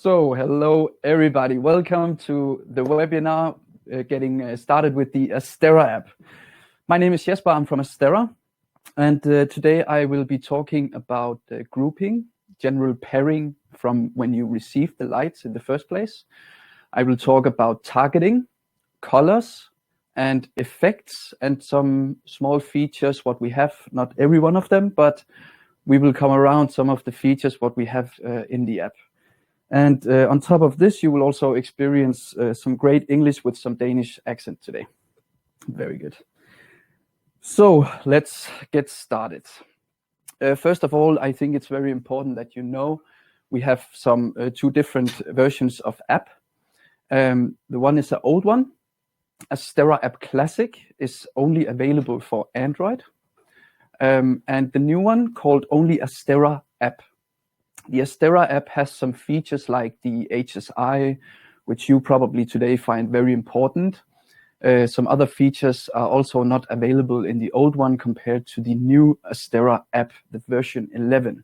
So, hello everybody. Welcome to the webinar, getting started with the Astera app. My name is Jesper, I'm from Astera, and today I will be talking about grouping, general pairing from when you receive the lights in the first place. I will talk about targeting, colors, and effects, and some small features, what we have, not every one of them, but we will come around some of the features what we have in the app. And on top of this, you will also experience some great English with some Danish accent today. Very good. So let's get started. First of all, I think it's very important that you know we have some two different versions of app. The one is an old one. AsteraApp Classic is only available for Android. And the new one called only AsteraApp. The Astera app has some features like the HSI, which you probably today find very important. Some other features are also not available in the old one compared to the new Astera app, the version 11.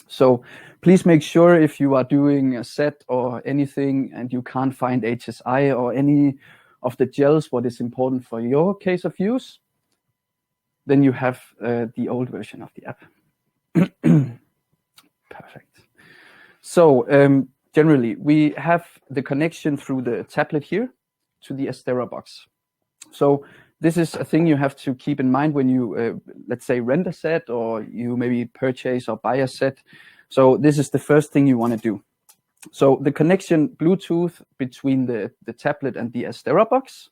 So please make sure if you are doing a set or anything and you can't find HSI or any of the gels, what is important for your case of use, then you have the old version of the app. Perfect. So generally, we have the connection through the tablet here to the Astera box. So this is a thing you have to keep in mind when you, let's say, rent a set or you maybe purchase or buy a set. So this is the first thing you want to do. So the connection Bluetooth between the tablet and the Astera box.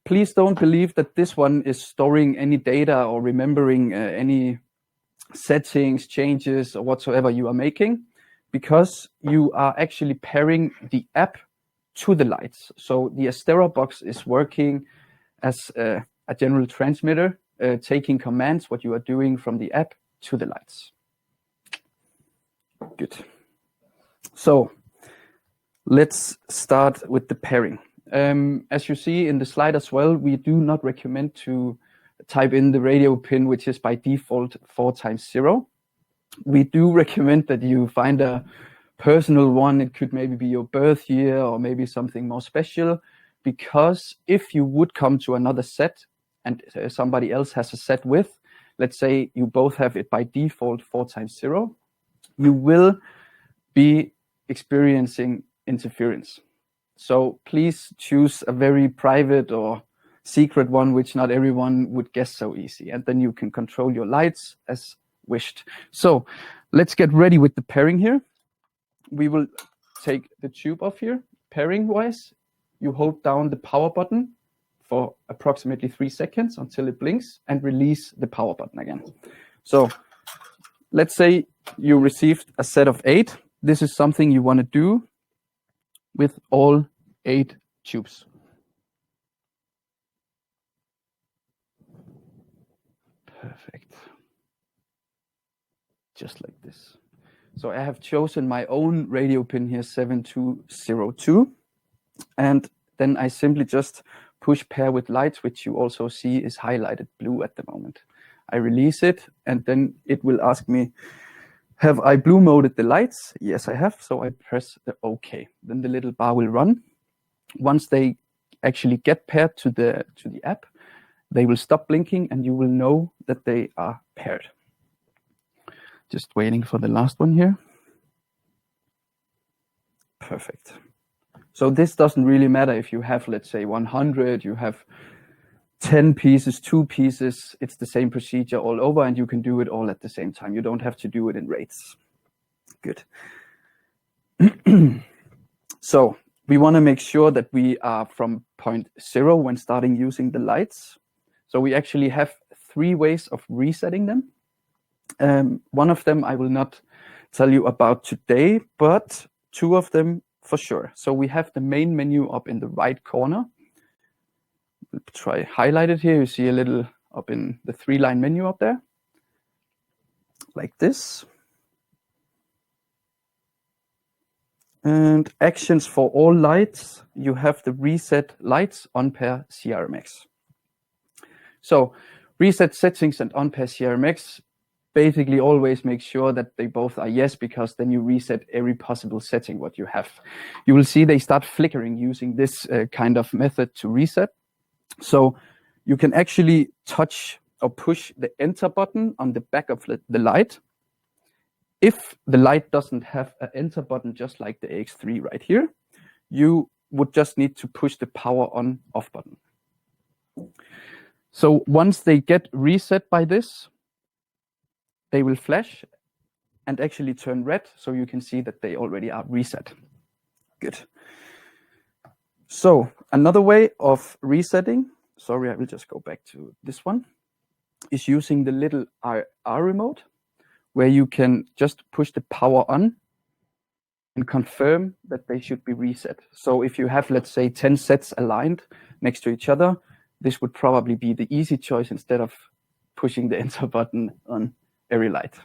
Please don't believe that this one is storing any data or remembering any settings, changes, or whatsoever you are making, because you are actually pairing the app to the lights. So the Astera box is working as a general transmitter, taking commands, what you are doing from the app to the lights. Good. So let's start with the pairing. As you see in the slide as well, we do not recommend to type in the radio pin, which is by default 4x0. We do recommend that you find a personal one. It could maybe be your birth year or maybe something more special, because if you would come to another set and somebody else has a set with, let's say you both have it by default 4x0, you will be experiencing interference. So please choose a very private or secret one, which not everyone would guess so easy. And then you can control your lights as wished. So let's get ready with the pairing here. We will take the tube off here. Pairing wise, you hold down the power button for approximately 3 seconds until it blinks and release the power button again. So let's say you received a set of 8. This is something you want to do with all 8 tubes. Perfect. Just like this. So I have chosen my own radio pin here, 7202. And then I simply just push pair with lights, which you also see is highlighted blue at the moment. I release it, and then it will ask me, have I blue moded the lights? Yes, I have. So I press the OK. Then the little bar will run. Once they actually get paired to the app, they will stop blinking and you will know that they are paired. Just waiting for the last one here. Perfect. So this doesn't really matter if you have, let's say, 100, you have 10 pieces, 2 pieces. It's the same procedure all over and you can do it all at the same time. You don't have to do it in rates. Good. So we want to make sure that we are from point 0 when starting using the lights. So we actually have 3 ways of resetting them. One of them I will not tell you about today, but 2 of them for sure. So we have the main menu up in the right corner. We'll try highlight it here. You see a little up in the 3-line menu up there, like this. And actions for all lights, you have the reset lights, Unpair, CRMX. So reset settings and Unpair CRMX basically always make sure that they both are yes, because then you reset every possible setting what you have. You will see they start flickering using this kind of method to reset. So you can actually touch or push the enter button on the back of the light. If the light doesn't have an enter button, just like the AX3 right here, you would just need to push the power on off button. So once they get reset by this, they will flash and actually turn red, so you can see that they already are reset. Good. So another way of resetting, sorry, I will just go back to this one, is using the little R remote, where you can just push the power on and confirm that they should be reset. So if you have, let's say, 10 sets aligned next to each other, this would probably be the easy choice instead of pushing the enter button on every light,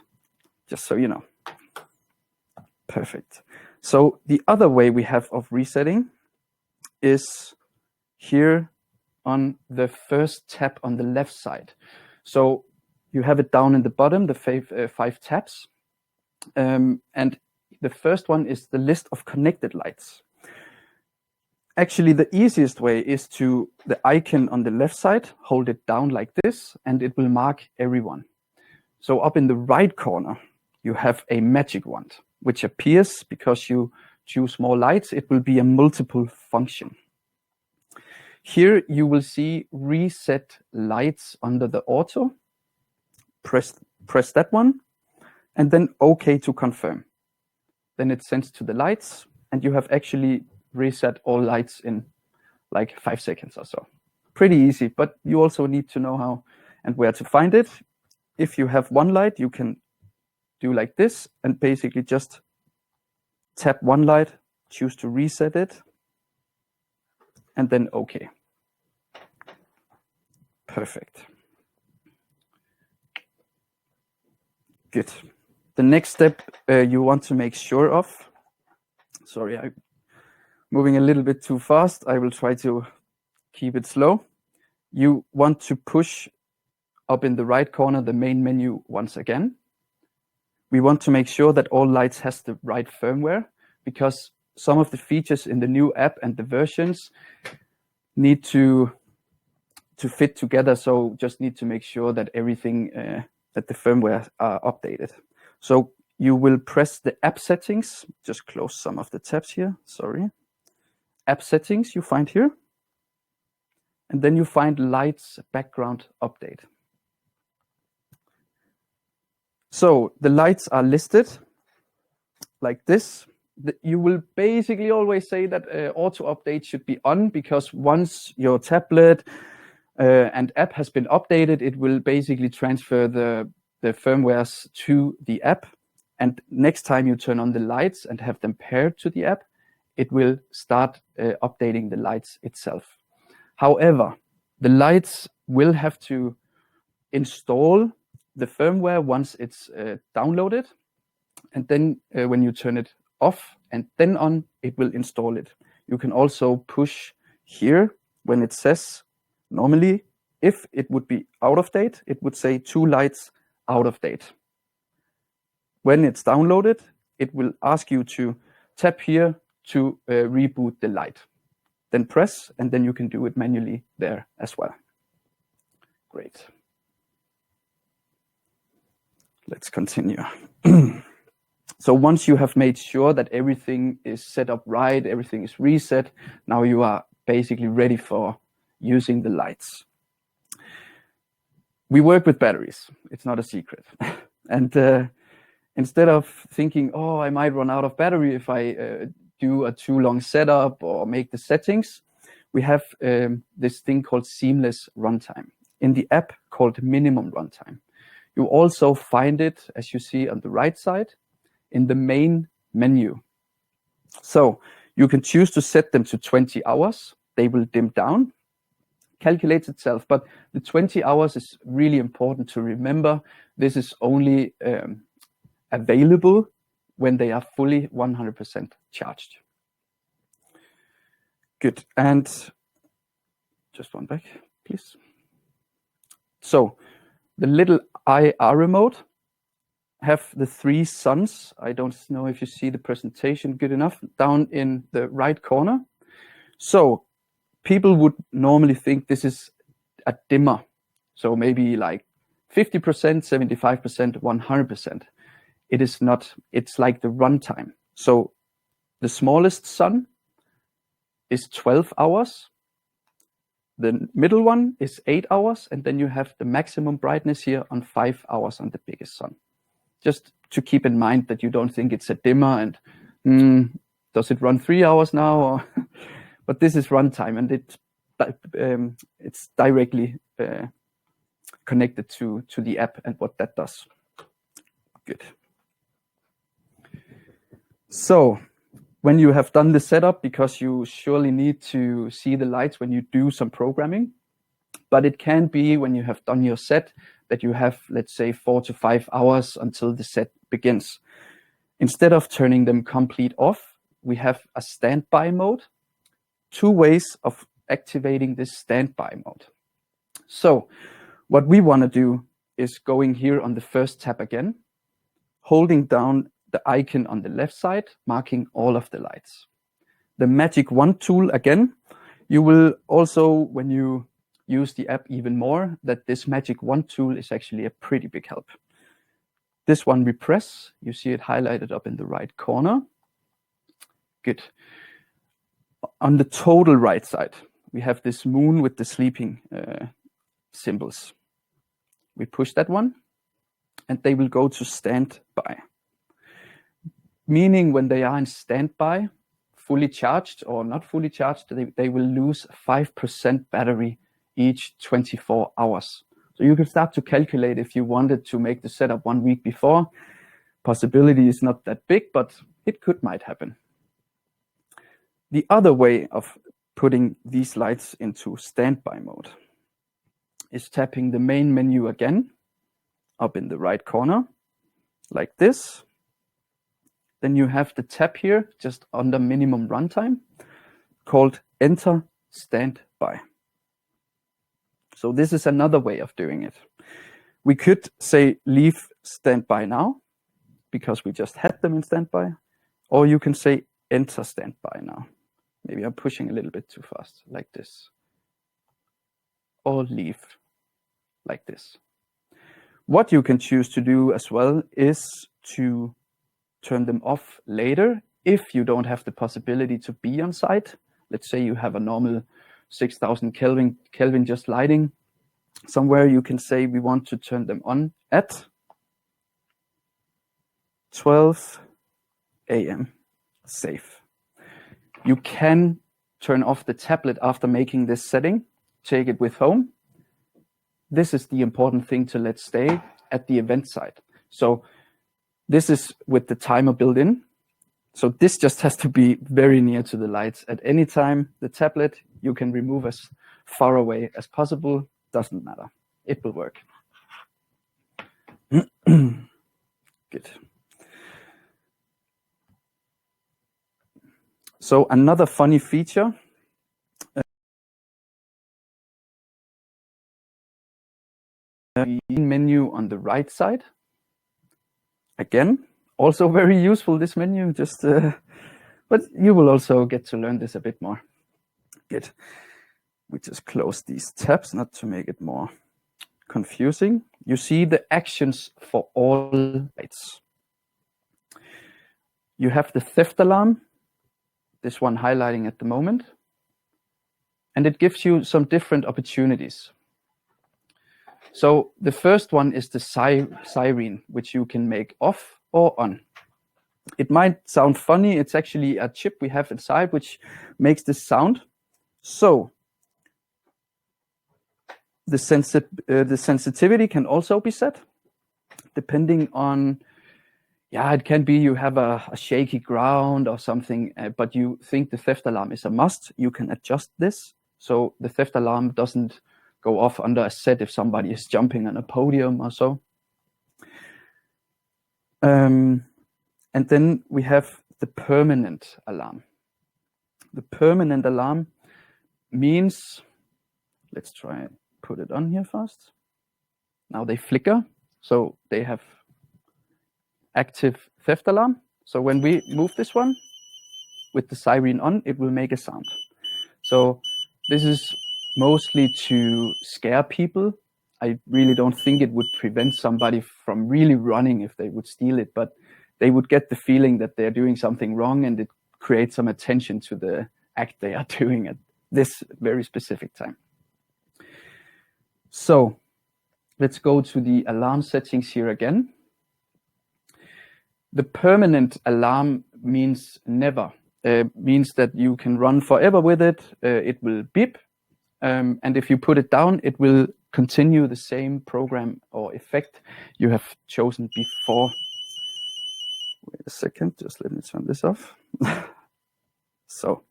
just so you know. Perfect. So the other way we have of resetting is here on the first tab on the left side. So you have it down in the bottom, the five tabs. And the first one is the list of connected lights. Actually, the easiest way is to the icon on the left side, hold it down like this, and it will mark everyone. So up in the right corner, you have a magic wand, which appears because you choose more lights. It will be a multiple function. Here you will see reset lights under the auto. Press that one, and then OK to confirm. Then it sends to the lights, and you have actually reset all lights in like 5 seconds or so. Pretty easy, but you also need to know how and where to find it. If you have one light, you can do like this and basically just tap one light, choose to reset it, and then OK. Perfect. Good. The next step you want to make sure of, sorry, I'm moving a little bit too fast. I will try to keep it slow. You want to push up in the right corner the main menu once again. We want to make sure that all lights has the right firmware, because some of the features in the new app and the versions need to fit together. So just need to make sure that everything, that the firmware are updated. So you will press the app settings, just close some of the tabs here, sorry. App settings you find here. And then you find lights background update. So the lights are listed like this. You will basically always say that auto update should be on, because once your tablet and app has been updated, it will basically transfer the firmwares to the app. And next time you turn on the lights and have them paired to the app, it will start updating the lights itself. However, the lights will have to install the firmware once it's downloaded. And then when you turn it off and then on, it will install it. You can also push here when it says, normally, if it would be out of date, it would say 2 lights out of date. When it's downloaded, it will ask you to tap here to reboot the light. Then press, and then you can do it manually there as well. Great. Let's continue. So once you have made sure that everything is set up right, everything is reset, now you are basically ready for using the lights. We work with batteries. It's not a secret. And instead of thinking, oh, I might run out of battery if I do a too long setup or make the settings, we have this thing called seamless runtime in the app called minimum runtime. You also find it, as you see on the right side, in the main menu. So you can choose to set them to 20 hours. They will dim down, calculates itself. But the 20 hours is really important to remember. This is only available when they are fully 100% charged. Good. And just one back, please. So the little IR remote have the 3 suns. I don't know if you see the presentation good enough, down in the right corner. So people would normally think this is a dimmer. So maybe like 50%, 75%, 100%. It is not. It's like the runtime. So the smallest sun is 12 hours. The middle one is 8 hours. And then you have the maximum brightness here on 5 hours on the biggest sun. Just to keep in mind that you don't think it's a dimmer and does it run 3 hours now? Or but this is runtime, and it's directly connected to the app and what that does. Good. So when you have done the setup, because you surely need to see the lights when you do some programming, but it can be when you have done your set that you have, let's say, 4 to 5 hours until the set begins. Instead of turning them complete off, we have a standby mode. 2 ways of activating this standby mode. So what we want to do is going here on the first tab again, holding down the icon on the left side, marking all of the lights. The magic wand tool again, you will also, when you use the app even more, that this magic wand tool is actually a pretty big help. This one we press, you see it highlighted up in the right corner. Good. On the total right side, we have this moon with the sleeping symbols. We push that one, and they will go to standby. Meaning when they are in standby, fully charged or not fully charged, they will lose 5% battery each 24 hours. So you can start to calculate if you wanted to make the setup 1 week before. Possibility is not that big, but it might happen. The other way of putting these lights into standby mode is tapping the main menu again, up in the right corner, like this. Then you have the tab here, just under minimum runtime, called Enter Standby. So this is another way of doing it. We could say leave standby now, because we just had them in standby, or you can say enter standby now. Maybe I'm pushing a little bit too fast, like this. Or leave, like this. What you can choose to do as well is to turn them off later if you don't have the possibility to be on site. Let's say you have a normal 6,000 Kelvin just lighting. Somewhere you can say we want to turn them on at 12 a.m. safe. You can turn off the tablet after making this setting, take it with home. This is the important thing to let stay at the event site. So this is with the timer built in. So this just has to be very near to the lights at any time. The tablet you can remove as far away as possible. Doesn't matter. It will work. Good. So another funny feature. Menu on the right side. Again, also very useful, this menu, but you will also get to learn this a bit more. Good. We just close these tabs, not to make it more confusing. You see the actions for all lights. You have the theft alarm, this one highlighting at the moment, and it gives you some different opportunities. So the first one is the siren, which you can make off or on. It might sound funny. It's actually a chip we have inside which makes this sound. So the sensitivity can also be set depending on, it can be you have a shaky ground or something, but you think the theft alarm is a must. You can adjust this so the theft alarm doesn't go off under a set if somebody is jumping on a podium or so. And then we have the permanent alarm. The permanent alarm means, let's try and put it on here first. Now they flicker, so they have active theft alarm. So when we move this one with the siren on, it will make a sound. So this is mostly to scare people. I really don't think it would prevent somebody from really running if they would steal it, but they would get the feeling that they're doing something wrong, and it creates some attention to the act they are doing at this very specific time. So let's go to the alarm settings here again. The permanent alarm means never. Means that you can run forever with it. It will beep. And if you put it down, it will continue the same program or effect you have chosen before. Wait a second, just let me turn this off. So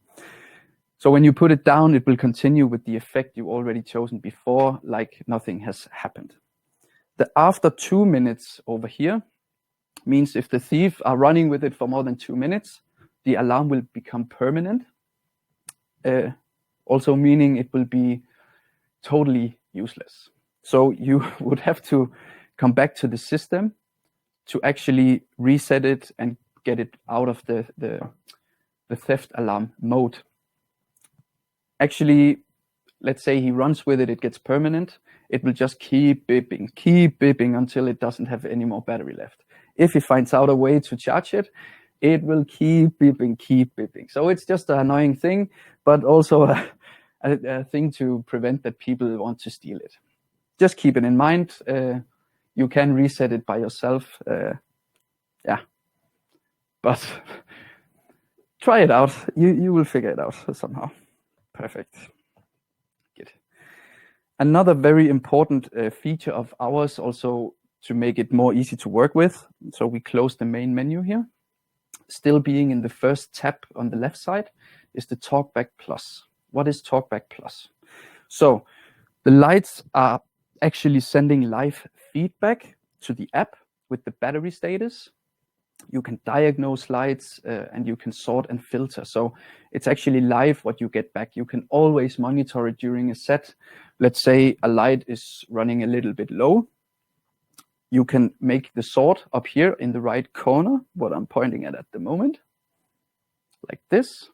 when you put it down, it will continue with the effect you already chosen before, like nothing has happened. The after 2 minutes over here means if the thief are running with it for more than 2 minutes, the alarm will become permanent. Also meaning it will be totally useless. So you would have to come back to the system to actually reset it and get it out of the theft alarm mode. Actually, let's say he runs with it, it gets permanent. It will just keep beeping until it doesn't have any more battery left. If he finds out a way to charge it, it will keep beeping. So it's just an annoying thing, but also a thing to prevent that people want to steal it. Just keep it in mind. You can reset it by yourself. Yeah, but try it out. You will figure it out somehow. Perfect. Good. Another very important feature of ours, also to make it more easy to work with. So we close the main menu here. Still being in the first tab on the left side is the TalkBack Plus. What is TalkBack Plus? So the lights are actually sending live feedback to the app with the battery status. You can diagnose lights and you can sort and filter. So it's actually live what you get back. You can always monitor it during a set. Let's say a light is running a little bit low. You can make the sort up here in the right corner, what I'm pointing at the moment, like this.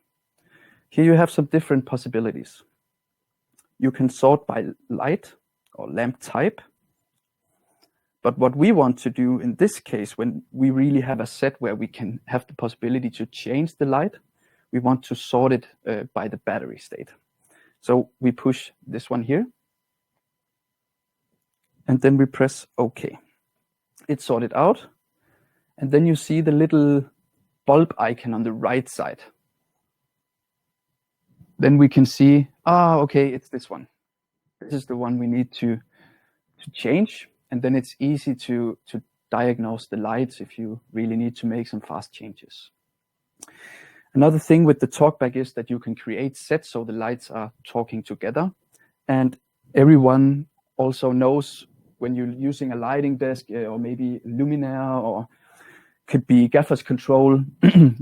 Here you have some different possibilities. You can sort by light or lamp type. But what we want to do in this case, when we really have a set where we can have the possibility to change the light, we want to sort it by the battery state. So we push this one here, and then we press OK. It's sorted out, and then you see the little bulb icon on the right side. Then we can see, okay, it's this one. This is the one we need to change. And then it's easy to diagnose the lights if you really need to make some fast changes. Another thing with the TalkBack is that you can create sets so the lights are talking together. And everyone also knows when you're using a lighting desk or maybe Luminaire or could be gaffer's control,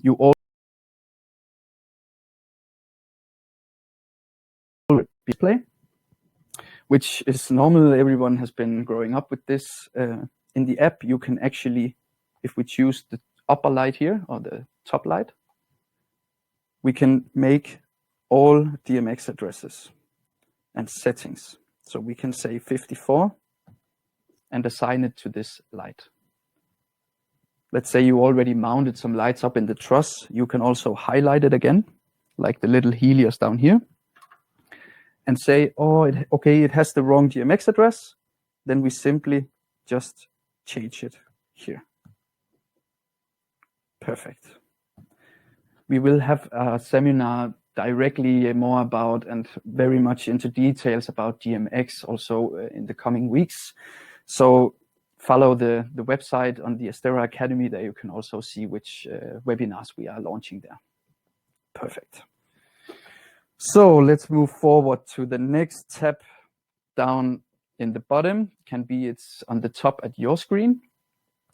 you all display, which is normal. Everyone has been growing up with this. In the app, you can actually, if we choose the upper light here or the top light, we can make all DMX addresses and settings. So we can say 54 and assign it to this light. Let's say you already mounted some lights up in the truss. You can also highlight it again, like the little Helios down here, and say, okay, it has the wrong DMX address. Then we simply just change it here. Perfect. We will have a seminar directly more about and very much into details about DMX also in the coming weeks. So follow the website on the Astera Academy. There you can also see which webinars we are launching there. Perfect. So let's move forward to the next tab down in the bottom. Can be it's on the top at your screen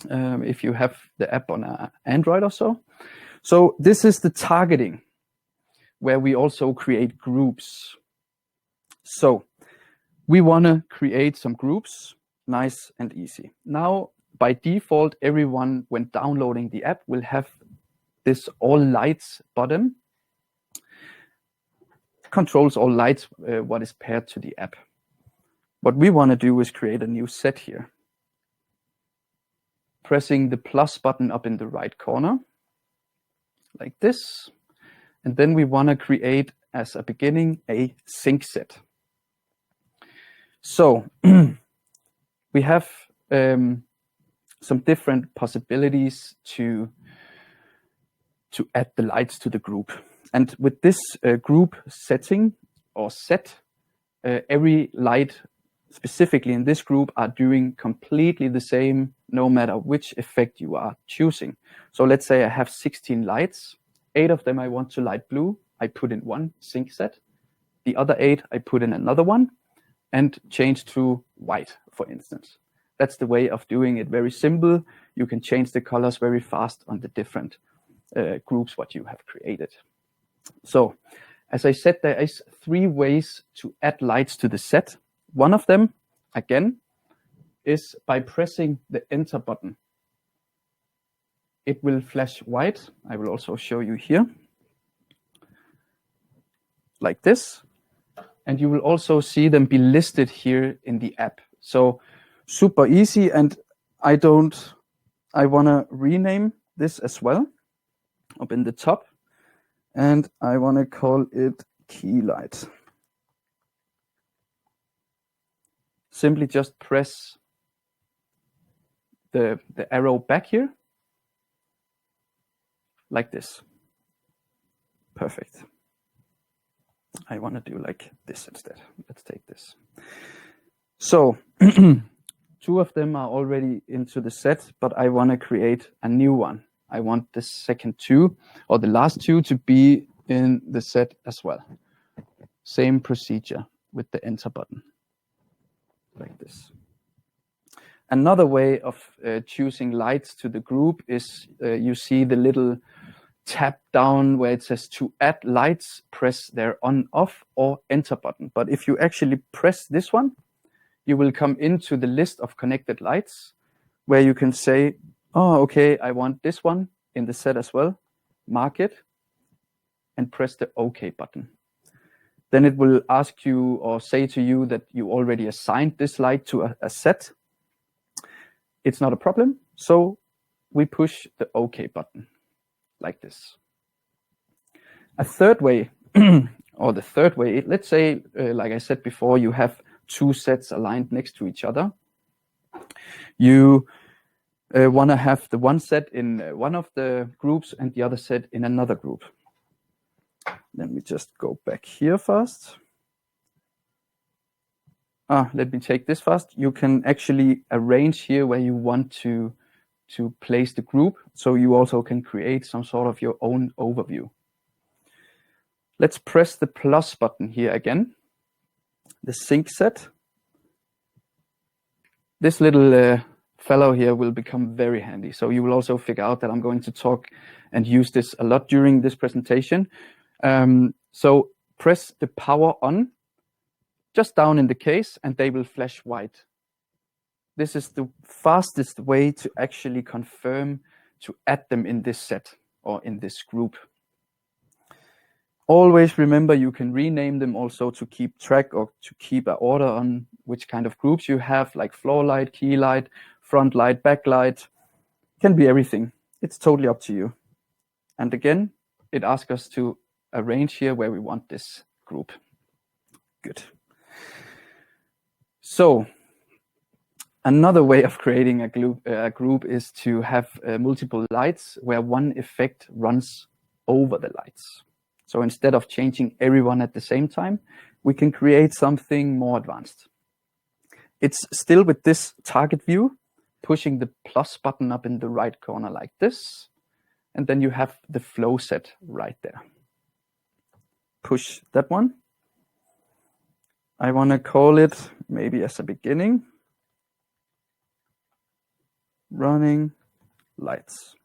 if you have the app on Android or so. So this is the targeting, where we also create groups. So we want to create some groups, nice and easy. Now by default, everyone when downloading the app will have this all lights button. Controls all lights, what is paired to the app. What we want to do is create a new set here. Pressing the plus button up in the right corner, like this. And then we want to create, as a beginning, a sync set. So we have some different possibilities to add the lights to the group. And with this group setting or set, every light specifically in this group are doing completely the same, no matter which effect you are choosing. So let's say I have 16 lights. 8 of them I want to light blue. I put in one sync set. The other 8 I put in another one and change to white, for instance. That's the way of doing it. Very simple. You can change the colors very fast on the different groups what you have created. So, as I said, there is 3 ways to add lights to the set. One of them, again, is by pressing the enter button. It will flash white. I will also show you here, like this. And you will also see them be listed here in the app. So super easy. And I want to rename this as well up in the top. And I want to call it key light. Simply just press the arrow back here, like this. Perfect. I want to do like this instead. Let's take this. So 2 of them are already into the set, but I want to create a new one. I want the second 2 or the last 2 to be in the set as well. Same procedure with the enter button, like this. Another way of choosing lights to the group is you see the little tab down where it says to add lights, press their on, off or enter button. But if you actually press this one, you will come into the list of connected lights where you can say, oh, okay, I want this one in the set as well. Mark it and press the OK button. Then it will ask you or say to you that you already assigned this light to a set. It's not a problem. So we push the OK button like this. A third way, or the third way, let's say, like I said before, you have 2 sets aligned next to each other. You want to have the one set in one of the groups and the other set in another group. Let me just go back here first. Let me take this first. You can actually arrange here where you want to place the group, so you also can create some sort of your own overview. Let's press the plus button here again. The sync set. This little fellow here will become very handy. So you will also figure out that I'm going to talk and use this a lot during this presentation. So press the power on just down in the case and they will flash white. This is the fastest way to actually confirm to add them in this set or in this group. Always remember you can rename them also to keep track or to keep an order on which kind of groups you have, like floor light, key light, front light, back light. Can be everything. It's totally up to you. And again, it asks us to arrange here where we want this group. Good. So another way of creating a group is to have multiple lights where one effect runs over the lights. So instead of changing everyone at the same time, we can create something more advanced. It's still with this target view, pushing the plus button up in the right corner like this. And then you have the flow set right there. Push that one. I want to call it maybe as a beginning. Running lights.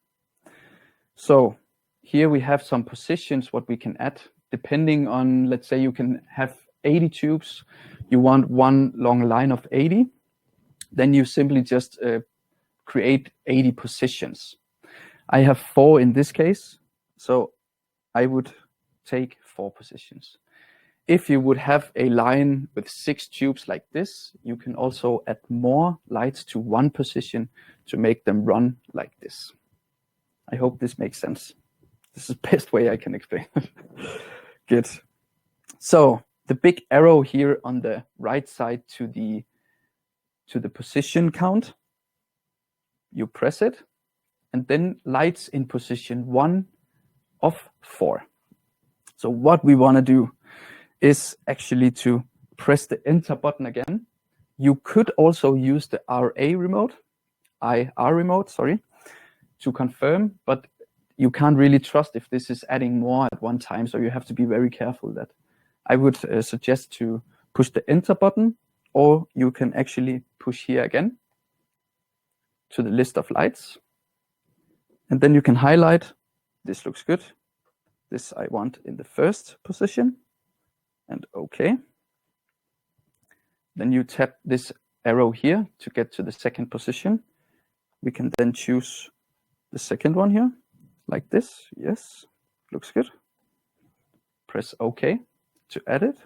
So here we have some positions what we can add depending on, let's say you can have 80 tubes. You want one long line of 80. Then you simply just create 80 positions. I have 4 in this case, so I would take 4 positions. If you would have a line with 6 tubes like this, you can also add more lights to one position to make them run like this. I hope this makes sense. This is the best way I can explain it. Good. So the big arrow here on the right side to the position count, you press it, and then lights in position 1 of 4. So what we want to do is actually to press the enter button again. You could also use the IR remote, to confirm, but you can't really trust if this is adding more at one time, so you have to be very careful that. I would suggest to push the enter button, or you can actually push here again to the list of lights, and then you can highlight, this looks good, this I want in the first position, and OK. Then you tap this arrow here to get to the second position. We can then choose the second one here, like this. Yes, looks good. Press OK to add it.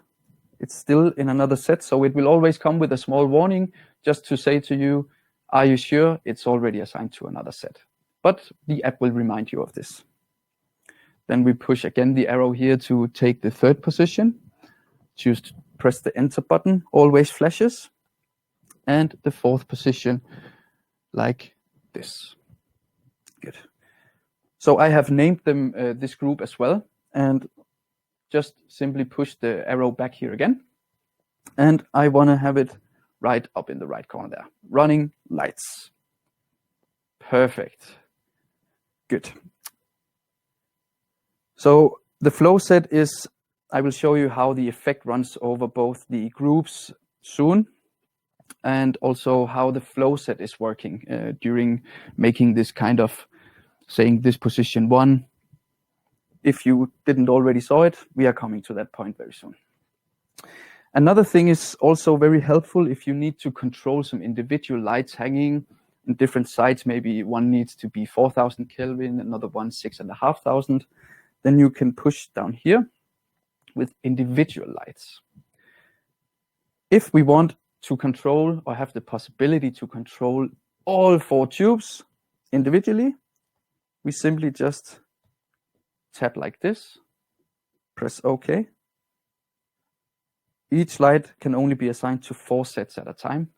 It's still in another set, so it will always come with a small warning just to say to you, are you sure it's already assigned to another set? But the app will remind you of this. Then we push again the arrow here to take the third position. Choose to press the enter button, always flashes, and the fourth position like this. Good. So I have named them this group as well, and just simply push the arrow back here again. And I want to have it right up in the right corner there. Running lights. Perfect. Good. So the flow set is, I will show you how the effect runs over both the groups soon, and also how the flow set is working during making this kind of saying this position 1. If you didn't already saw it, we are coming to that point very soon. Another thing is also very helpful if you need to control some individual lights hanging in different sites. Maybe one needs to be 4000 Kelvin, another one 6500. Then you can push down here with individual lights. If we want to control or have the possibility to control all 4 tubes individually, we simply just tap like this, press OK. Each light can only be assigned to 4 sets at a time.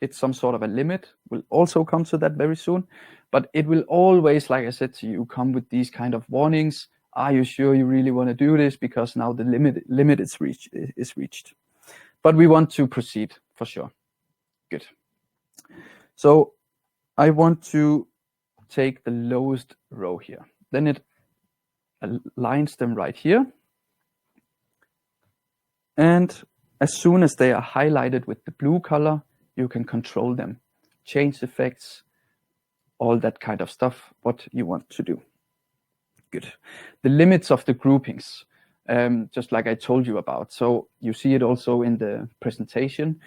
It's some sort of a limit. We'll also come to that very soon, but it will always, like I said to you, come with these kind of warnings. Are you sure you really want to do this? Because now the limit is reached. But we want to proceed for sure. Good. So I want to take the lowest row here. Then it aligns them right here. And as soon as they are highlighted with the blue color, you can control them, change effects, all that kind of stuff, what you want to do. Good. The limits of the groupings, just like I told you about. So you see it also in the presentation,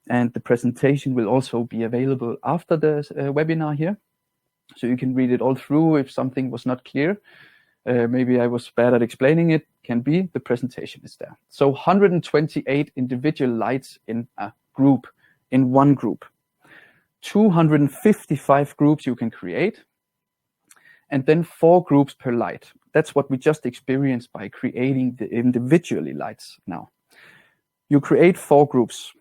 and the presentation will also be available after the webinar here. So you can read it all through if something was not clear. Maybe I was bad at explaining it, can be, the presentation is there. So 128 individual lights in a group, in one group. 255 groups you can create, and then 4 groups per light. That's what we just experienced by creating the individually lights now. You create 4 groups,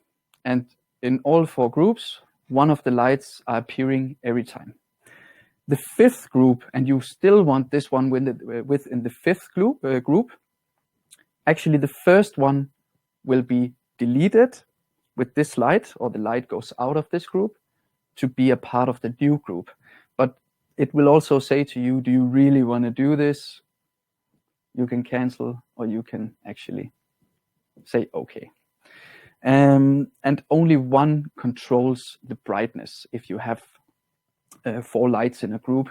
and in all 4 groups, one of the lights are appearing every time. The 5th group, and you still want this one within the 5th group, actually the first one will be deleted with this light, or the light goes out of this group to be a part of the new group. But it will also say to you, do you really want to do this? You can cancel, or you can actually say okay. And only one controls the brightness. If you have 4 lights in a group,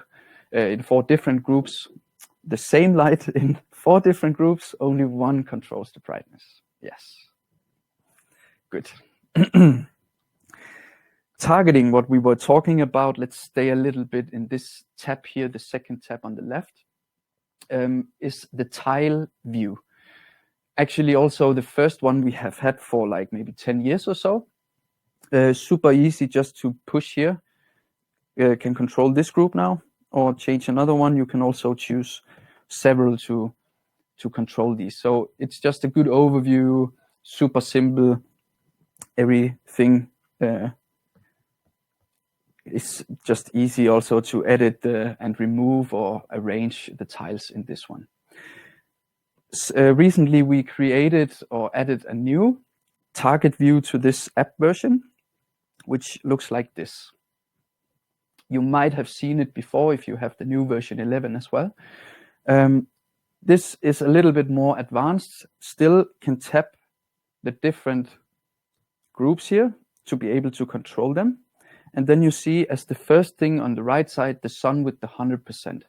in 4 different groups, the same light in 4 different groups, only one controls the brightness. Yes. Good. Targeting, what we were talking about, let's stay a little bit in this tab here, the second tab on the left, is the tile view. Actually, also the first one we have had for like maybe 10 years or so. Super easy just to push here. Can control this group now or change another one. You can also choose several to control these. So it's just a good overview, super simple. Everything is just easy also to edit and remove or arrange the tiles in this one. Recently we created or added a new target view to this app version, which looks like this. You might have seen it before if you have the new version 11 as well. This is a little bit more advanced, still can tap the different groups here to be able to control them. And then you see as the first thing on the right side, the sun with the 100%.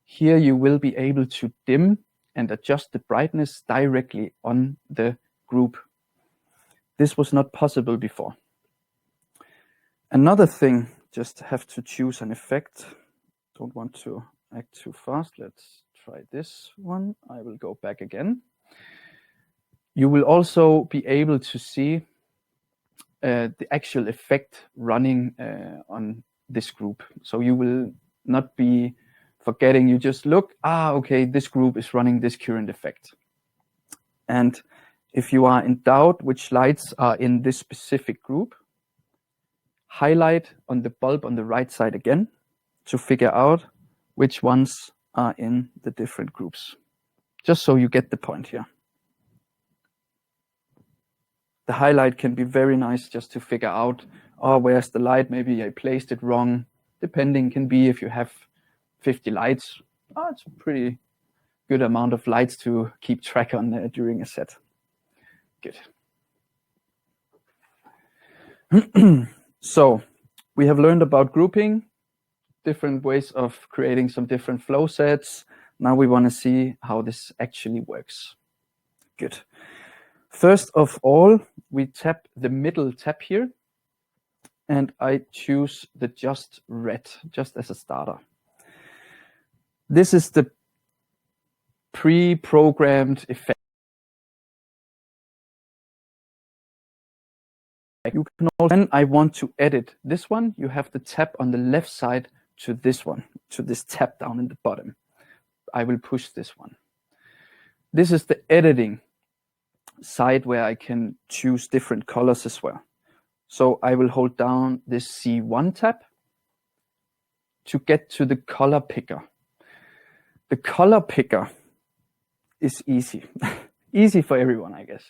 Here you will be able to dim and adjust the brightness directly on the group. This was not possible before. Another thing, just have to choose an effect. Don't want to act too fast. Let's try this one. I will go back again. You will also be able to see the actual effect running on this group. So you will not be forgetting, you just look, okay, this group is running this current effect. And if you are in doubt which lights are in this specific group, highlight on the bulb on the right side again to figure out which ones are in the different groups. Just so you get the point here. The highlight can be very nice just to figure out, where's the light? Maybe I placed it wrong. Depending, can be if you have 50 lights. It's a pretty good amount of lights to keep track on during a set. Good. So we have learned about grouping, different ways of creating some different flow sets. Now we want to see how this actually works. Good. First of all, we tap the middle tab here, and I choose the just red, just as a starter. This is the pre-programmed effect. You can also, when I want to edit this one, you have to tap on the left side to this one, to this tab down in the bottom. I will push this one. This is the editing side where I can choose different colors as well. So I will hold down this C1 tab to get to the color picker. The color picker is easy. Easy for everyone, I guess.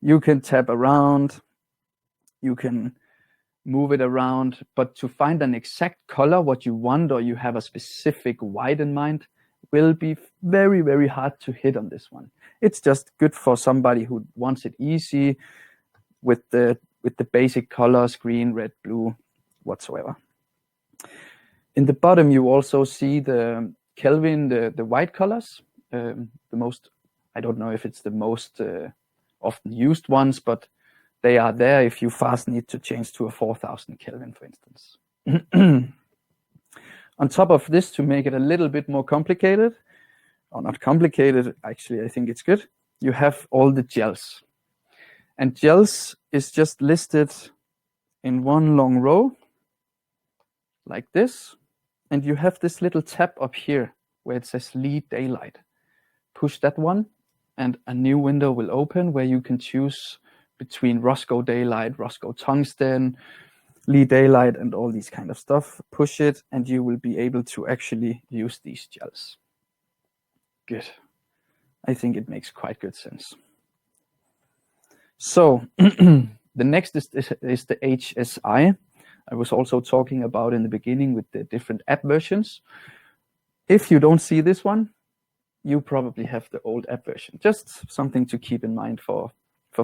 You can tap around, you can move it around, but to find an exact color, what you want, or you have a specific white in mind, will be very, very hard to hit on this one. It's just good for somebody who wants it easy with the basic colors, green, red, blue, whatsoever. In the bottom, you also see the Kelvin, the white colors, the most, I don't know if it's the most often used ones, but they are there if you fast need to change to a 4000 Kelvin, for instance. On top of this, to make it a little bit more complicated, or not complicated, actually, I think it's good, you have all the gels. And gels is just listed in one long row, like this. And you have this little tab up here where it says Lead Daylight. Push that one, and a new window will open where you can choose between Roscoe Daylight, Roscoe Tungsten, Lee Daylight, and all these kind of stuff. Push it, and you will be able to actually use these gels. Good. I think it makes quite good sense. So the next is the HSI. I was also talking about in the beginning with the different app versions. If you don't see this one, you probably have the old app version. Just something to keep in mind for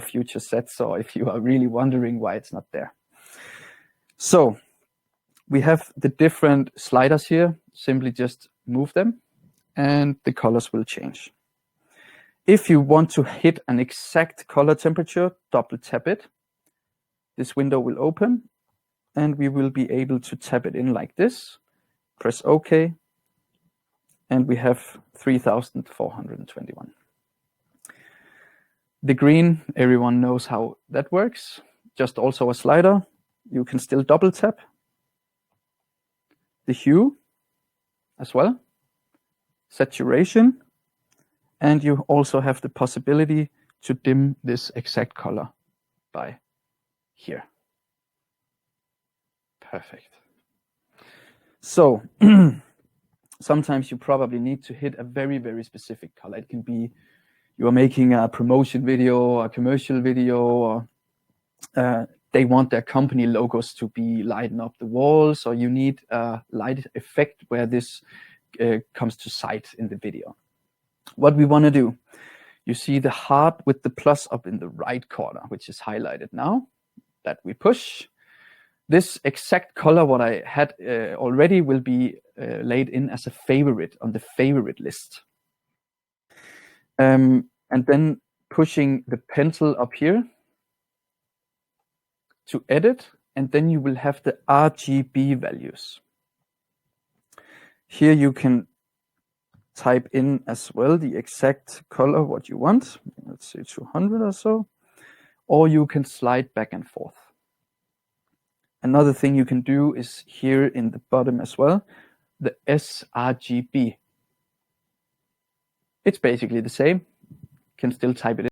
future sets, or if you are really wondering why it's not there. So we have the different sliders here. Simply just move them and the colors will change. If you want to hit an exact color temperature, double tap it. This window will open and we will be able to tap it in like this, press OK, and we have 3,421. The green, everyone knows how that works. Just also a slider. You can still double tap. The hue as well, saturation, and you also have the possibility to dim this exact color by here. Perfect. So sometimes you probably need to hit a very, very specific color. It can be you're making a promotion video or a commercial video, or they want their company logos to be lighting up the walls, or you need a light effect where this comes to sight in the video. What we want to do, you see the heart with the plus up in the right corner, which is highlighted now, that we push. This exact color, what I had already, will be laid in as a favorite on the favorite list. And then pushing the pencil up here to edit, and then you will have the RGB values. Here you can type in as well the exact color what you want. Let's say 200 or so, or you can slide back and forth. Another thing you can do is here in the bottom as well, the sRGB. It's basically the same. You can still type it in.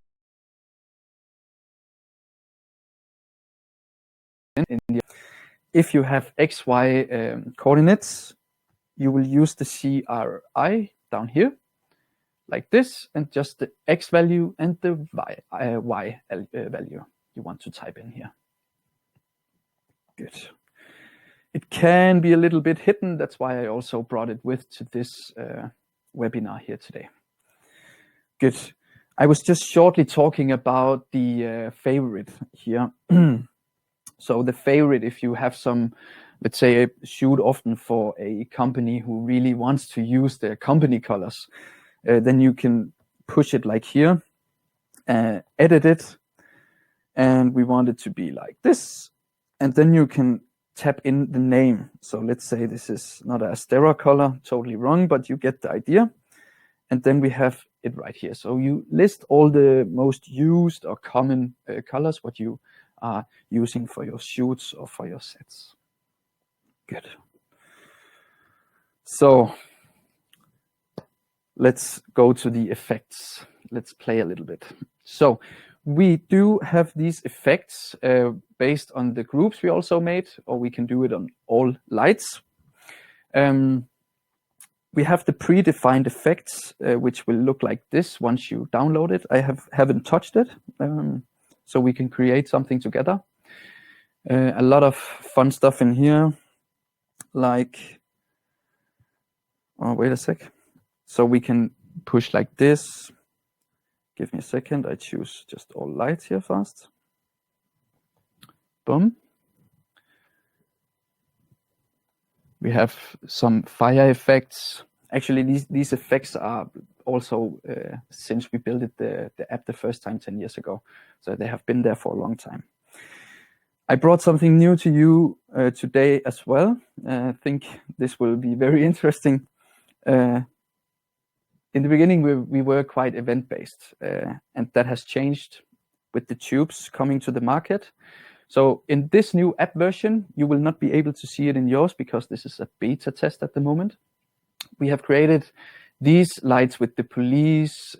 If you have XY coordinates, you will use the CRI down here, like this, and just the X value and the Y value you want to type in here. Good. It can be a little bit hidden. That's why I also brought it with to this webinar here today. Good. I was just shortly talking about the favorite here. So the favorite, if you have some, let's say, a shoot often for a company who really wants to use their company colors, then you can push it like here, edit it, and we want it to be like this. And then you can tap in the name. So let's say this is not an Astera color, totally wrong, but you get the idea. And then we have it right here. So you list all the most used or common colors, what you are using for your shoots or for your sets. Good. So let's go to the effects. Let's play a little bit. So we do have these effects based on the groups we also made, or we can do it on all lights. We have the predefined effects, which will look like this once you download it. I haven't touched it, so we can create something together. A lot of fun stuff in here, like, oh, wait a sec. So we can push like this. Give me a second, I choose just all lights here first. Boom. We have some fire effects. Actually, these effects are also since we built it, the app the first time 10 years ago. So they have been there for a long time. I brought something new to you today as well. I think this will be very interesting. In the beginning, we were quite event-based, and that has changed with the tubes coming to the market. So in this new app version, you will not be able to see it in yours because this is a beta test at the moment. We have created these lights with the police,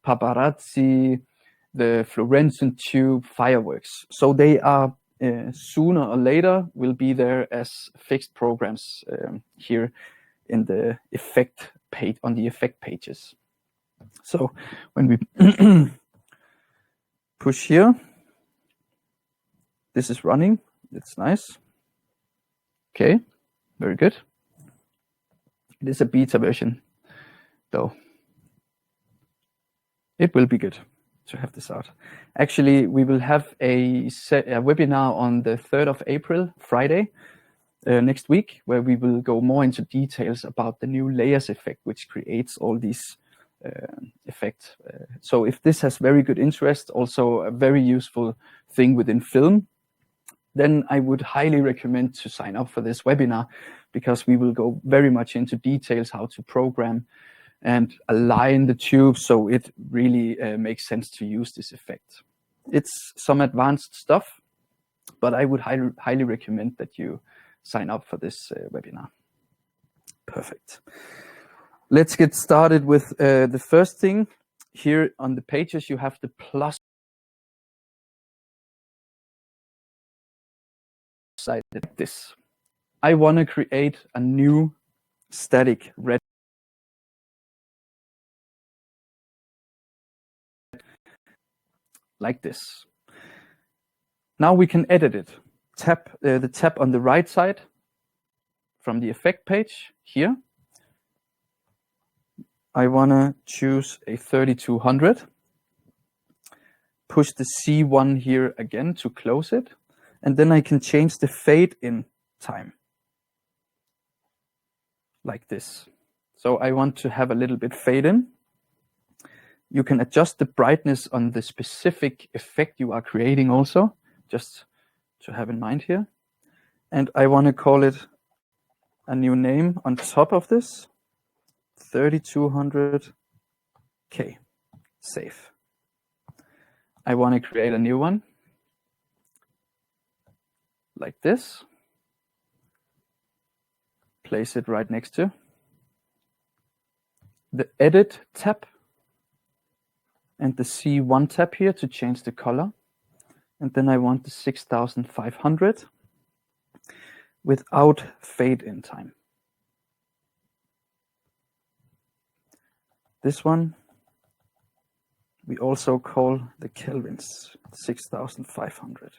paparazzi, the fluorescent tube, fireworks. So they are sooner or later will be there as fixed programs here in the effect page, on the effect pages. So when we push here, this is running. It's nice. Okay, very good. It is a beta version, though. It will be good to have this out. Actually, we will have a webinar on the 3rd of April, Friday, next week, where we will go more into details about the new layers effect, which creates all these effects. So if this has very good interest, also a very useful thing within film, then I would highly recommend to sign up for this webinar, because we will go very much into details how to program and align the tube so it really makes sense to use this effect. It's some advanced stuff, but I would highly recommend that you sign up for this webinar. Perfect. Let's get started with the first thing. Here on the pages, you have the plus side like this. I want to create a new static red like this. Now we can edit it. Tap the tab on the right side from the effect page here. I want to choose a 3200. Push the C1 here again to close it. And then I can change the fade in time. Like this. So I want to have a little bit fade in. You can adjust the brightness on the specific effect you are creating also, just to have in mind here. And I want to call it a new name on top of this, 3200K, save. I want to create a new one, like this. Place it right next to the Edit tab and the C1 tab here to change the color. And then I want the 6500 without fade in time. This one we also call the Kelvins, 6500.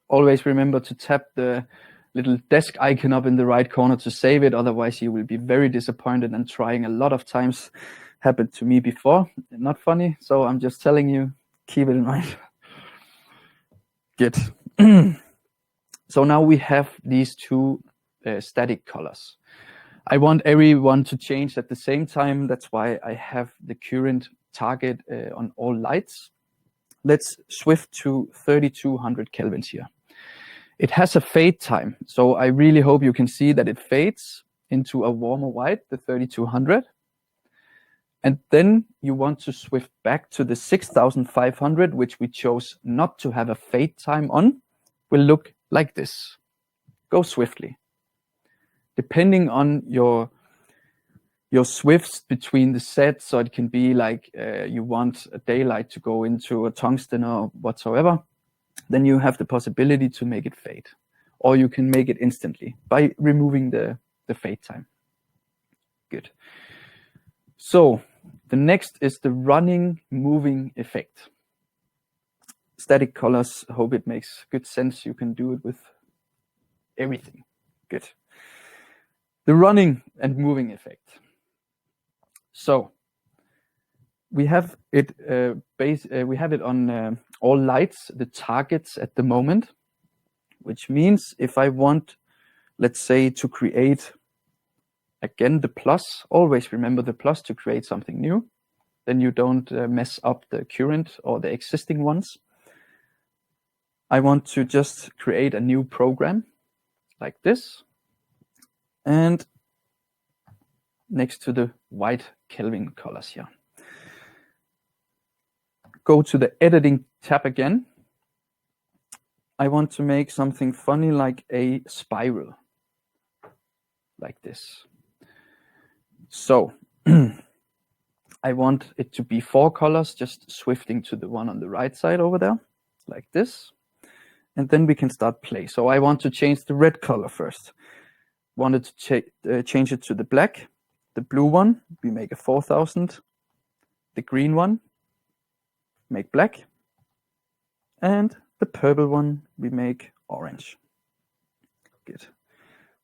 Always remember to tap the little desk icon up in the right corner to save it, otherwise you will be very disappointed, and trying a lot of times. Happened to me before. Not funny, so I'm just telling you, keep it in mind. Good. So now we have these two static colors. I want everyone to change at the same time. That's why I have the current target on all lights. Let's shift to 3200 kelvins here. It has a fade time, so I really hope you can see that it fades into a warmer white, the 3200. And then you want to shift back to the 6500, which we chose not to have a fade time on, will look like this. Go swiftly. Depending on your swifts between the sets, so it can be like you want a daylight to go into a tungsten or whatsoever, then you have the possibility to make it fade. Or you can make it instantly by removing the fade time. Good. So the next is the running moving effect. Static colors, hope it makes good sense. You can do it with everything. Good. The running and moving effect. So we have it on all lights, the targets at the moment, which means if I want, let's say, to create again the plus, always remember the plus to create something new, then you don't mess up the current or the existing ones. I want to just create a new program like this, and next to the white Kelvin colors here. Go to the editing tab again. I want to make something funny like a spiral, like this. So I want it to be 4 colors, just swifting to the one on the right side over there, like this. And then we can start play. So I want to change the red color first. Wanted to change it to the black. The blue one, we make a 4000. The green one, make black. And the purple one, we make orange. Good.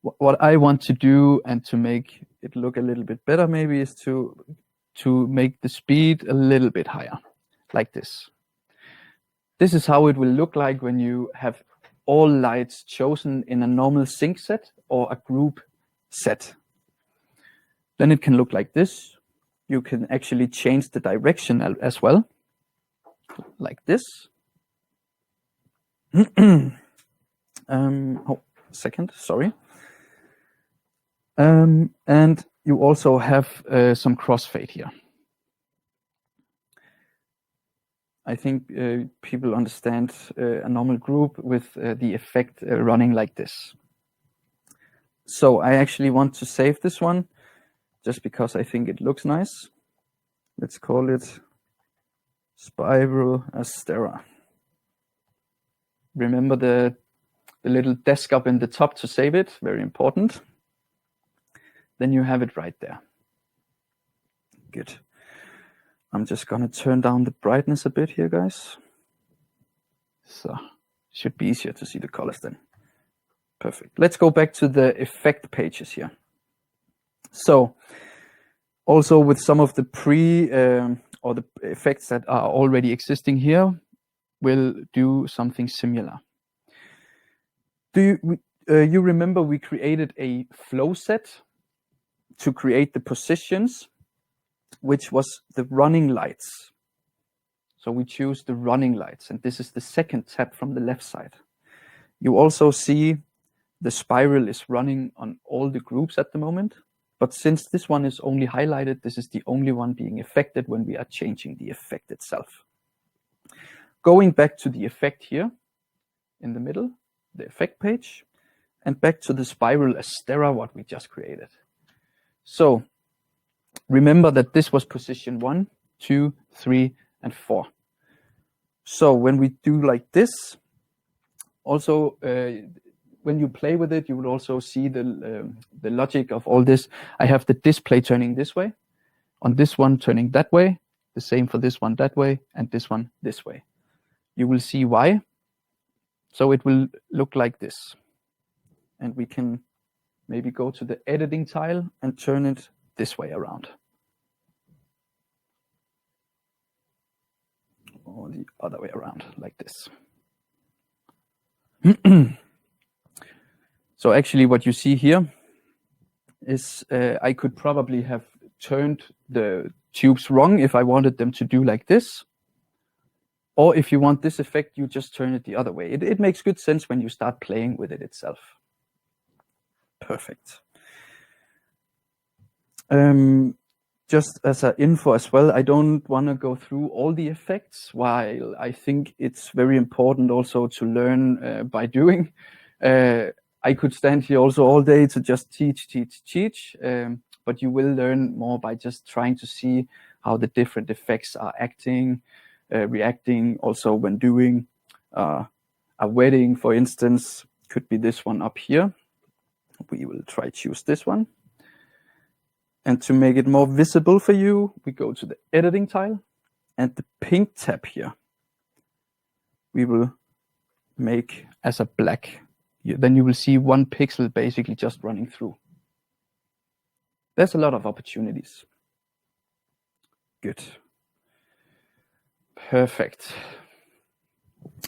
What I want to do, and to make it look a little bit better maybe, is to make the speed a little bit higher, like this. This is how it will look like when you have all lights chosen in a normal sync set or a group set. Then it can look like this. You can actually change the direction as well, like this. Second, sorry. And you also have some crossfade here. I think people understand a normal group with the effect running like this. So I actually want to save this one just because I think it looks nice. Let's call it Spiral Astera. Remember the little desk up in the top to save it, very important. Then you have it right there. Good. I'm just gonna turn down the brightness a bit here, guys. So, should be easier to see the colors then. Perfect. Let's go back to the effect pages here. So, also with some of the or the effects that are already existing here, we'll do something similar. Do you remember we created a flow set to create the positions, which was the running lights. So we choose the running lights, and this is the second tab from the left side. You also see the spiral is running on all the groups at the moment, but since this one is only highlighted, this is the only one being affected when we are changing the effect itself. Going back to the effect here in the middle, the effect page, and back to the spiral Astera, what we just created. So remember that this was position 1, 2, 3, and 4. So when we do like this, also when you play with it, you will also see the logic of all this. I have the display turning this way, on this one turning that way, the same for this one that way, and this one this way. You will see why. So it will look like this. And we can maybe go to the editing tile and turn it this way around. Or the other way around, like this. So actually what you see here is I could probably have turned the tubes wrong if I wanted them to do like this. Or if you want this effect, you just turn it the other way. It makes good sense when you start playing with it itself. Perfect. Just as an info as well, I don't want to go through all the effects, while I think it's very important also to learn by doing. I could stand here also all day to just teach, but you will learn more by just trying to see how the different effects are acting, reacting. Also when doing a wedding, for instance, could be this one up here. We will try choose this one. And to make it more visible for you, we go to the editing tile and the pink tab here. We will make as a black. Then you will see 1 pixel basically just running through. There's a lot of opportunities. Good. Perfect.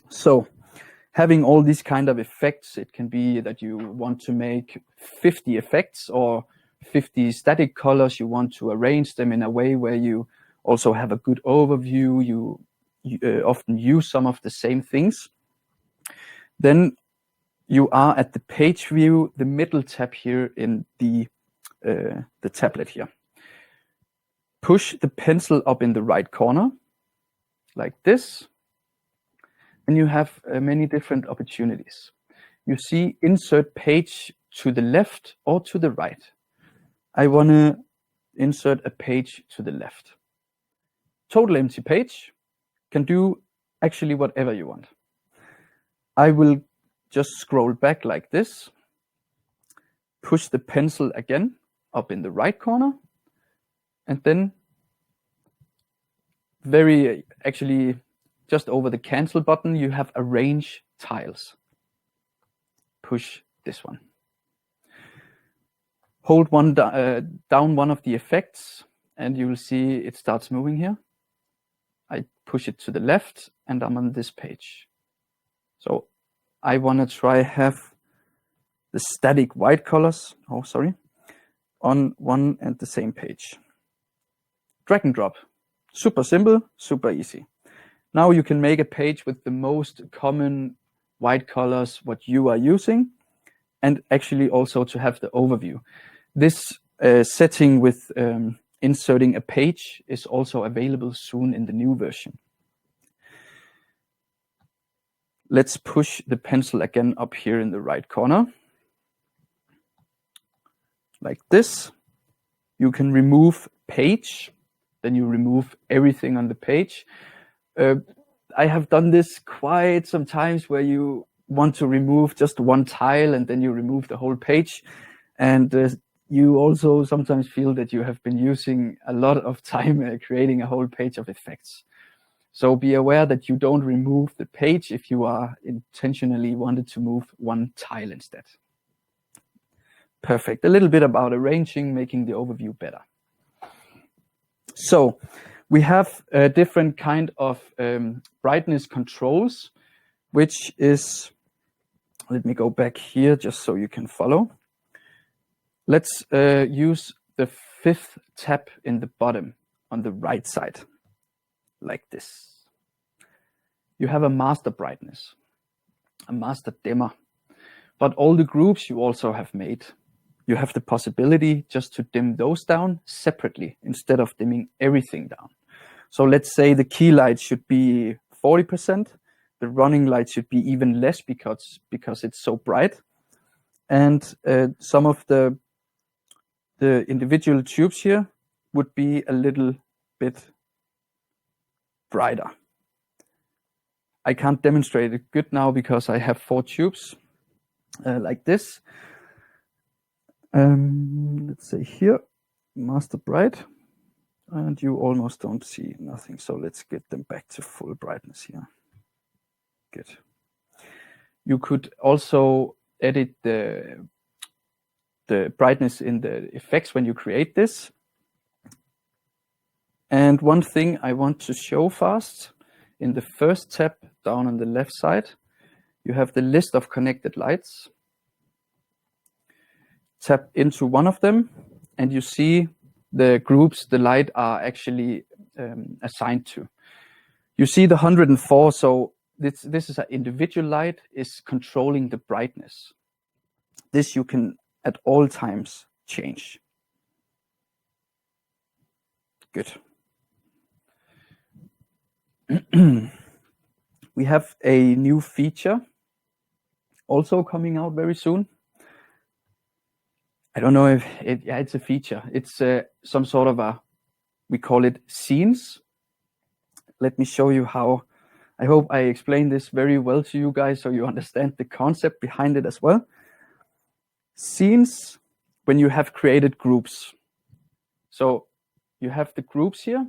So having all these kind of effects, it can be that you want to make 50 effects or 50 static colors. You want to arrange them in a way where you also have a good overview. You often use some of the same things. Then you are at the page view, the middle tab here in the tablet here. Push the pencil up in the right corner, like this, and you have many different opportunities. You see insert page to the left or to the right. I want to insert a page to the left. Total empty page can do actually whatever you want. I will just scroll back like this, push the pencil again up in the right corner, and then actually just over the cancel button, you have arrange tiles. Push this one. Hold down one of the effects, and you will see it starts moving here. I push it to the left, and I'm on this page. So I want to try have the static white colors, on one and the same page. Drag and drop. Super simple, super easy. Now you can make a page with the most common white colors, what you are using, and actually also to have the overview. This setting with inserting a page is also available soon in the new version. Let's push the pencil again up here in the right corner. Like this. You can remove page, then you remove everything on the page. I have done this quite some times where you want to remove just one tile and then you remove the whole page. And you also sometimes feel that you have been using a lot of time creating a whole page of effects. So be aware that you don't remove the page if you are intentionally wanted to move one tile instead. Perfect. A little bit about arranging, making the overview better. So we have a different kind of brightness controls, which is, let me go back here just so you can follow. Let's use the 5th tab in the bottom on the right side, like this. You have a master brightness, a master dimmer, but all the groups you also have made. You have the possibility just to dim those down separately instead of dimming everything down. So let's say the key light should be 40%. The running light should be even less because it's so bright. And some of the individual tubes here would be a little bit brighter. I can't demonstrate it good now because I have 4 tubes like this. Let's say here, master bright, and you almost don't see nothing. So let's get them back to full brightness here. Good. You could also edit the brightness in the effects when you create this. And one thing I want to show fast, in the first tab down on the left side, you have the list of connected lights. Tap into one of them and you see the groups the light are actually assigned to. You see the 104, so this is an individual light is controlling the brightness. This you can at all times change. Good. We have a new feature also coming out very soon. I don't know if it's a feature. It's some sort of we call it scenes. Let me show you how. I hope I explained this very well to you guys so you understand the concept behind it as well. Scenes, when you have created groups. So you have the groups here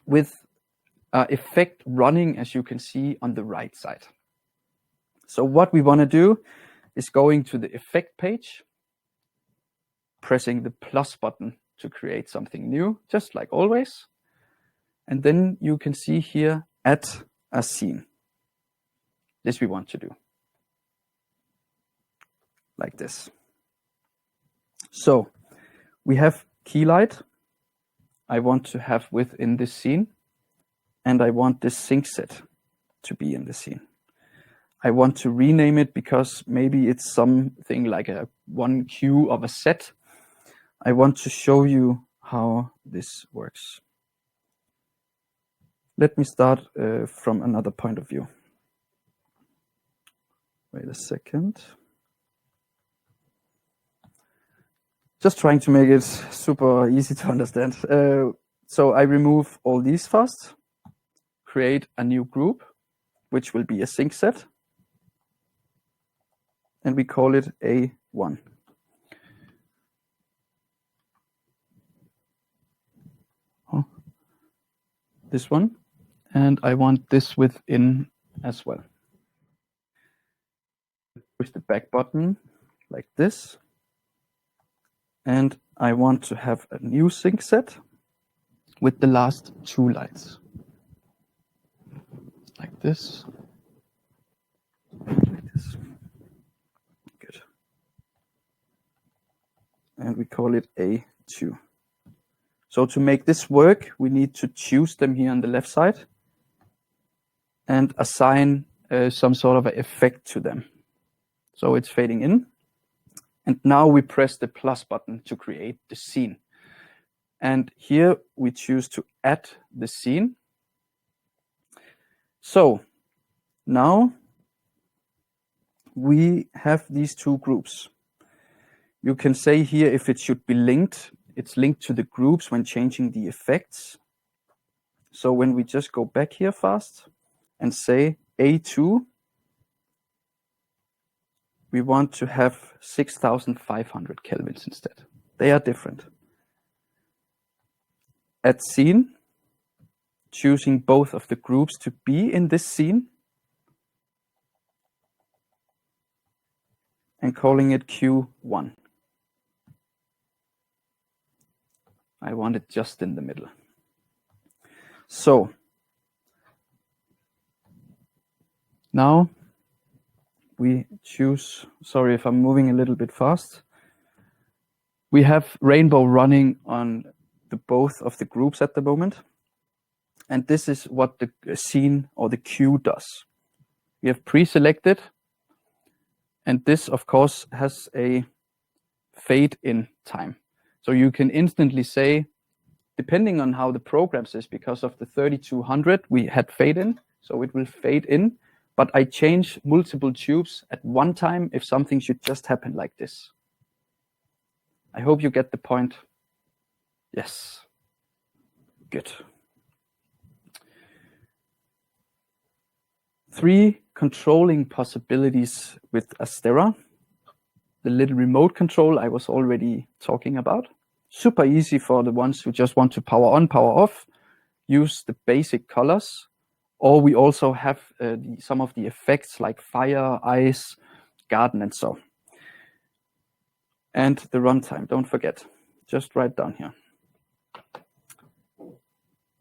with effect running, as you can see on the right side. So what we want to do is going to the effect page, pressing the plus button to create something new, just like always. And then you can see here, add a scene. This we want to do. Like this. So we have key light. I want to have within this scene. And I want this sync set to be in the scene. I want to rename it because maybe it's something like a 1Q of a set. I want to show you how this works. Let me start from another point of view. Wait a second. Just trying to make it super easy to understand. So I remove all these first, create a new group, which will be a sync set. And we call it A1. This one, and I want this within as well. Push the back button like this, and I want to have a new sync set with the last 2 lights, like this, like this. Good. And we call it A2. So to make this work, we need to choose them here on the left side and assign some sort of an effect to them. So it's fading in. And now we press the plus button to create the scene. And here we choose to add the scene. So now we have these two groups. You can say here if it should be linked. It's linked to the groups when changing the effects. So when we just go back here fast and say A2, we want to have 6,500 kelvins instead. They are different. Add scene, choosing both of the groups to be in this scene and calling it Q1. I want it just in the middle. So now we choose, sorry if I'm moving a little bit fast. We have rainbow running on both of the groups at the moment. And this is what the scene or the cue does. We have pre-selected, and this of course has a fade in time. So you can instantly say, depending on how the program says, because of the 3200, we had fade in, so it will fade in, but I change multiple tubes at one time if something should just happen like this. I hope you get the point. Yes. Good. 3 controlling possibilities with Astera. The little remote control I was already talking about. Super easy for the ones who just want to power on, power off. Use the basic colors. Or we also have some of the effects like fire, ice, garden, and so. And the runtime, don't forget. Just write down here.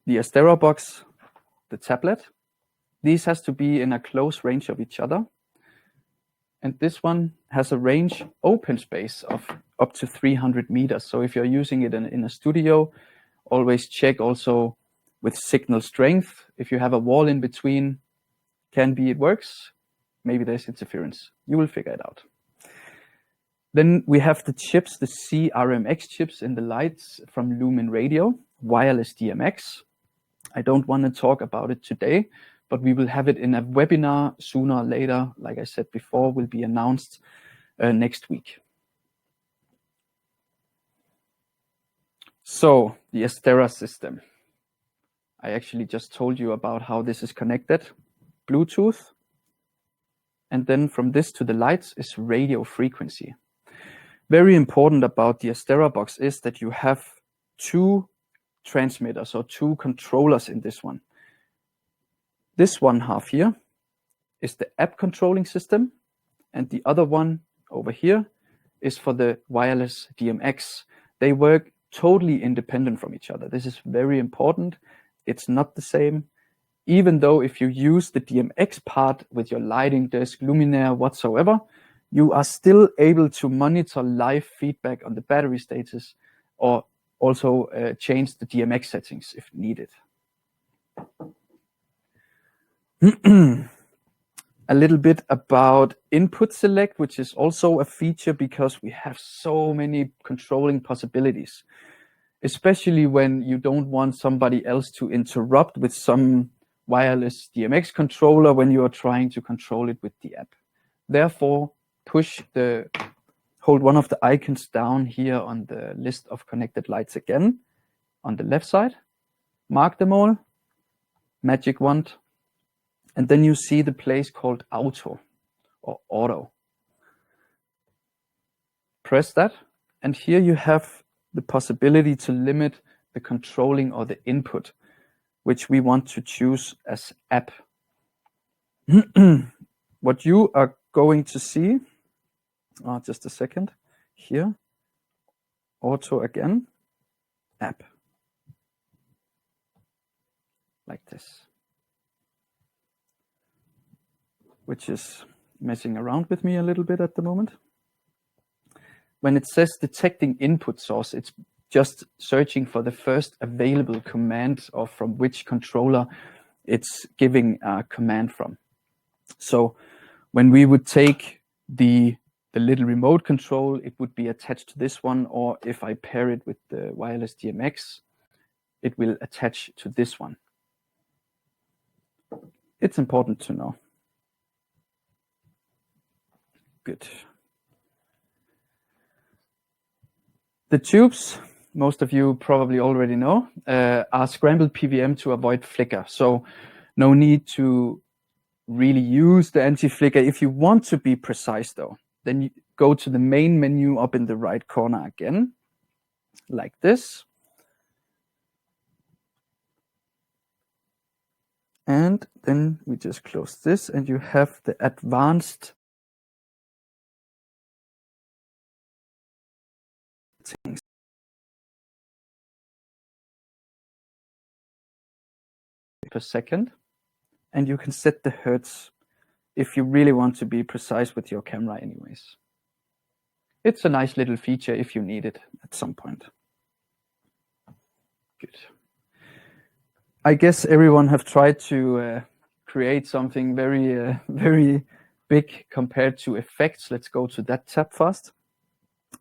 The Astera box, the tablet. These has to be in a close range of each other. And this one has a range open space of up to 300 meters. So if you're using it in a studio, always check also with signal strength. If you have a wall in between, can be it works. Maybe there's interference. You will figure it out. Then we have the chips, the CRMX chips in the lights from Luminaire Radio, wireless DMX. I don't want to talk about it today, but we will have it in a webinar sooner or later. Like I said before, will be announced next week. So the Astera system. I actually just told you about how this is connected. Bluetooth. And then from this to the lights is radio frequency. Very important about the Astera box is that you have 2 transmitters or 2 controllers in this one. This one half here is the app controlling system, and the other one over here is for the wireless DMX. They work totally independent from each other. This is very important. It's not the same. Even though if you use the DMX part with your lighting desk, Luminaire, whatsoever, you are still able to monitor live feedback on the battery status or also change the DMX settings if needed. A little bit about input select, which is also a feature because we have so many controlling possibilities, especially when you don't want somebody else to interrupt with some wireless DMX controller when you are trying to control it with the app. Therefore, hold one of the icons down here on the list of connected lights again on the left side, mark them all, magic wand, and then you see the place called auto or auto. Press that, and here you have the possibility to limit the controlling or the input, which we want to choose as app. What you are going to see, just a second, here, auto again, app, like this, which is messing around with me a little bit at the moment. When it says detecting input source, it's just searching for the first available command or from which controller it's giving a command from. So when we would take the little remote control, it would be attached to this one, or if I pair it with the wireless DMX, it will attach to this one. It's important to know. Good. The tubes, most of you probably already know, are scrambled PVM to avoid flicker. So no need to really use the anti-flicker. If you want to be precise though, then you go to the main menu up in the right corner again, like this. And then we just close this and you have the advanced settings. Per second, and you can set the hertz if you really want to be precise with your camera anyways. It's a nice little feature if you need it at some point. Good. I guess everyone have tried to create something very, very big compared to effects. Let's go to that tab first.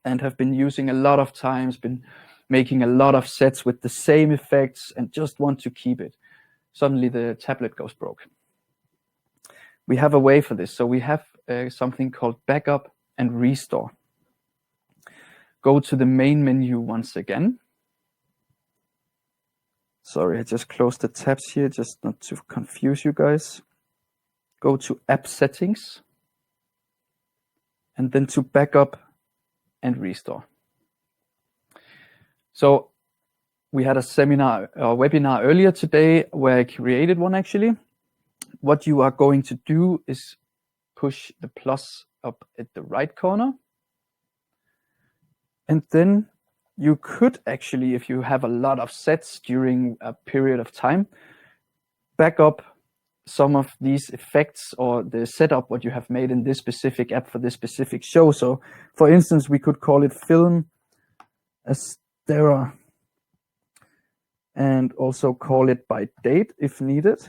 And have been using a lot of times, been making a lot of sets with the same effects and just want to keep it. Suddenly the tablet goes broke. We have a way for this. So we have something called backup and restore. Go to the main menu once again. Sorry, I just closed the tabs here, just not to confuse you guys. Go to app settings and then to backup and restore. So we had a seminar or webinar earlier today where I created one actually. What you are going to do is push the plus up at the right corner. And then you could actually, if you have a lot of sets during a period of time, back up some of these effects or the setup what you have made in this specific app for this specific show. So for instance, we could call it Film Astera and also call it by date if needed.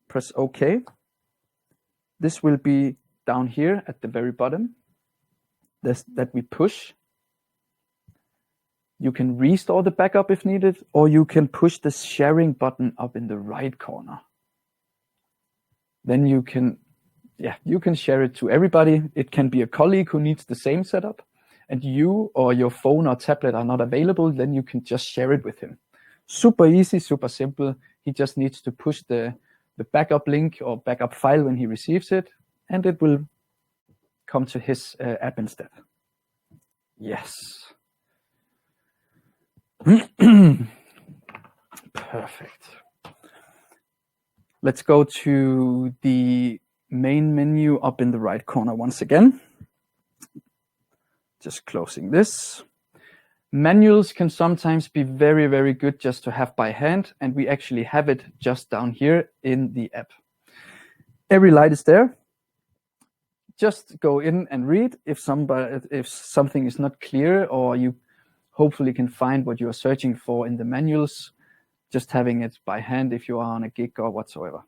Press OK. This will be down here at the very bottom. That we push. You can restore the backup if needed, or you can push the sharing button up in the right corner. Then you can share it to everybody. It can be a colleague who needs the same setup, and you or your phone or tablet are not available, then you can just share it with him. Super easy, super simple. He just needs to push the backup link or backup file when he receives it, and it will come to his app instead. Yes. Perfect. Let's go to the main menu up in the right corner once again. Just closing this. Manuals can sometimes be very, very good just to have by hand, and we actually have it just down here in the app. Every light is there. Just go in and read if something is not clear, or you hopefully can find what you are searching for in the manuals, just having it by hand if you are on a gig or whatsoever.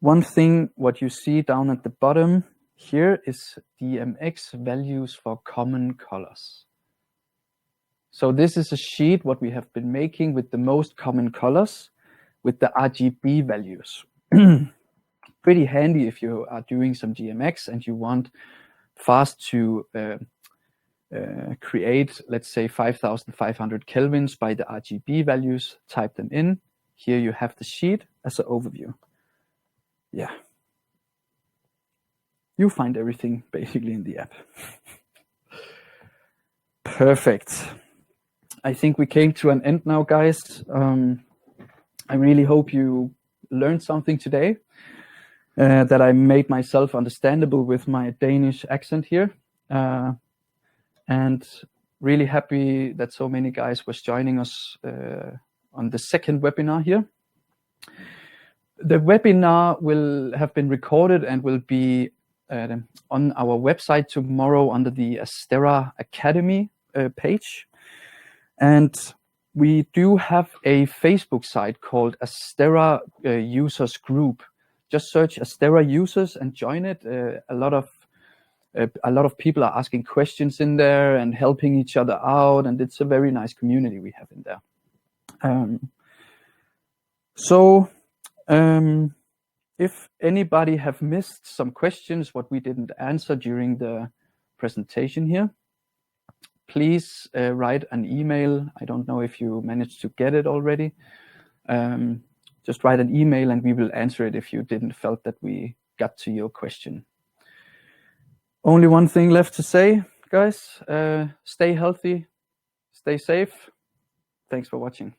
One thing, what you see down at the bottom here is DMX values for common colors. So this is a sheet what we have been making with the most common colors with the RGB values. Pretty handy if you are doing some DMX and you want fast to create, let's say 5,500 kelvins by the RGB values, type them in. Here you have the sheet as an overview. Yeah. You find everything basically in the app. Perfect. I think we came to an end now, guys. I really hope you learned something today. That I made myself understandable with my Danish accent here. And really happy that so many guys was joining us on the second webinar here. The webinar will have been recorded and will be on our website tomorrow under the Astera Academy page. And We do have a Facebook site called Astera Users Group. Just search Astera Users and join it. A lot of people are asking questions in there and helping each other out, and it's a very nice community we have in there. If anybody have missed some questions, what we didn't answer during the presentation here, please write an email. I don't know if you managed to get it already. Just write an email and we will answer it if you didn't felt that we got to your question. Only one thing left to say, guys. Stay healthy, stay safe. Thanks for watching.